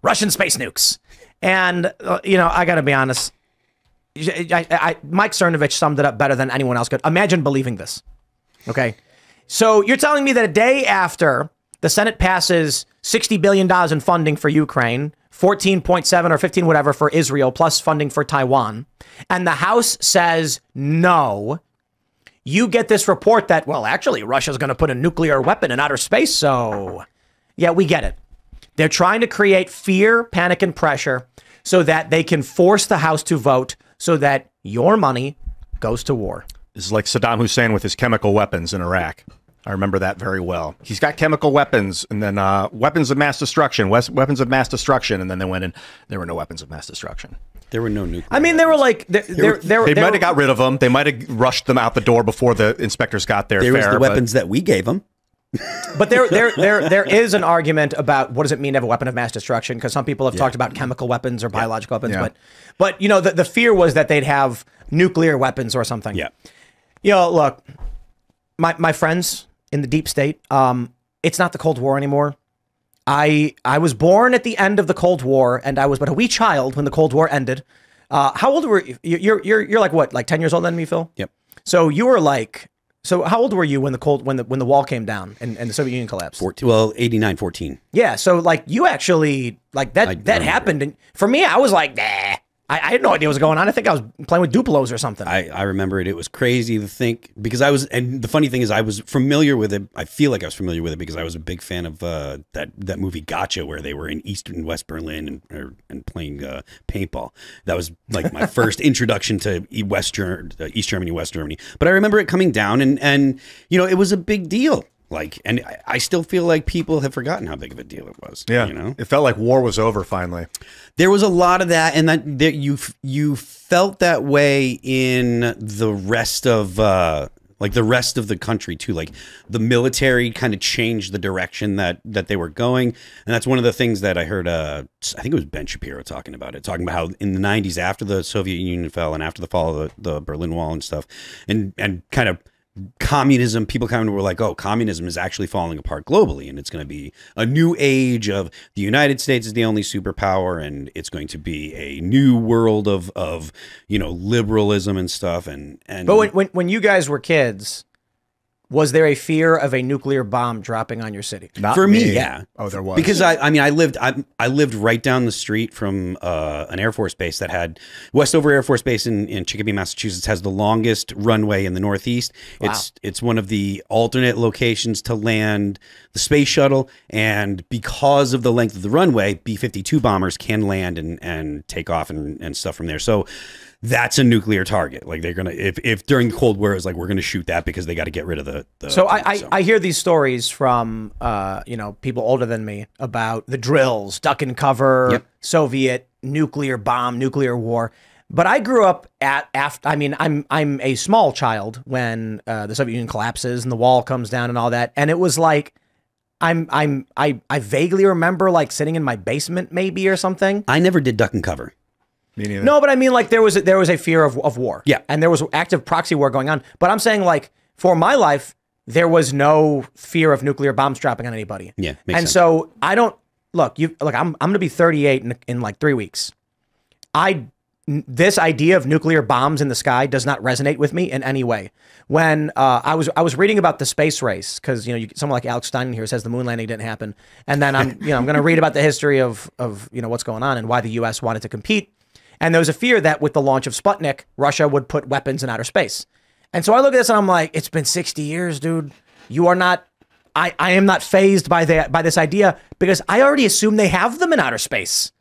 Russian space nukes. And, you know, I got to be honest. Mike Cernovich summed it up better than anyone else could. Imagine believing this. Okay. So you're telling me that a day after the Senate passes $60 billion in funding for Ukraine, 14.7 or 15, whatever, for Israel, plus funding for Taiwan, and the House says no, you get this report that, well, actually, Russia's going to put a nuclear weapon in outer space. So, yeah, we get it. They're trying to create fear, panic, and pressure so that they can force the House to vote so that your money goes to war. This is like Saddam Hussein with his chemical weapons in Iraq. I remember that very well. He's got chemical weapons, and then weapons of mass destruction, weapons of mass destruction, and then they went in. There were no weapons of mass destruction. There were no nuclear. I mean, they were like they might have got rid of them. They might have rushed them out the door before the inspectors got there. There was the weapons that we gave them. But there is an argument about what does it mean to have a weapon of mass destruction? Because some people have talked about chemical weapons or biological weapons, but you know the fear was that they'd have nuclear weapons or something. Yeah. You know, look, my friends in the deep state, it's not the Cold War anymore. I was born at the end of the Cold War, and I was but a wee child when the Cold War ended. How old were you? You're like what, like 10 years older than me, Phil? Yep. So you were like. So how old were you when the wall came down and the Soviet Union collapsed? 89, 14. Yeah, so like you actually like that happened, and for me I was like, nah. I had no idea what was going on. I think I was playing with Dupelos or something. I remember it. It was crazy to think because I was, and the funny thing is I was familiar with it. I feel like I was familiar with it because I was a big fan of that movie Gotcha, where they were in East and West Berlin and playing paintball. That was like my first introduction to East Germany, West Germany. But I remember it coming down, and you know, it was a big deal. Like, and I still feel like people have forgotten how big of a deal it was. Yeah, you know, it felt like war was over finally. There was a lot of that, and that you felt that way in the rest of like the rest of the country too. Like the military kind of changed the direction that they were going, and that's one of the things that I heard. I think it was Ben Shapiro talking about how in the 90s, after the Soviet Union fell and after the fall of the Berlin Wall and stuff, and kind of communism, people kind of were like, oh, communism is actually falling apart globally, and it's going to be a new age of the United States is the only superpower, and it's going to be a new world of you know, liberalism and stuff. But when you guys were kids, was there a fear of a nuclear bomb dropping on your city? Not for me, yeah. Oh, there was. Because I mean, I lived right down the street from an Air Force base that had Westover Air Force Base in Chicopee, Massachusetts, has the longest runway in the Northeast. Wow. It's one of the alternate locations to land the space shuttle, and because of the length of the runway, B-52 bombers can land and take off and stuff from there. So that's a nuclear target. Like they're gonna, if during the Cold War it's like we're gonna shoot that because they got to get rid of the so I hear these stories from you know, people older than me about the drills, duck and cover, Soviet nuclear bomb, nuclear war. But I grew up I mean, I'm a small child when the Soviet Union collapses and the wall comes down and all that, and it was like I vaguely remember like sitting in my basement maybe or something. I never did duck and cover. Me neither. No, but I mean, like there was a fear of war. Yeah, and there was active proxy war going on. But I'm saying, like, for my life, there was no fear of nuclear bombs dropping on anybody. Yeah, makes sense. So I don't look. I'm going to be 38 in like 3 weeks. This idea of nuclear bombs in the sky does not resonate with me in any way. When I was reading about the space race, because you know, someone like Alex Stein here says the moon landing didn't happen, and then I'm going to read about the history of you know, what's going on and why the U.S. wanted to compete. And there was a fear that with the launch of Sputnik, Russia would put weapons in outer space. And so I look at this and I'm like, it's been 60 years, dude. You are not, I am not fazed by this idea because I already assume they have them in outer space.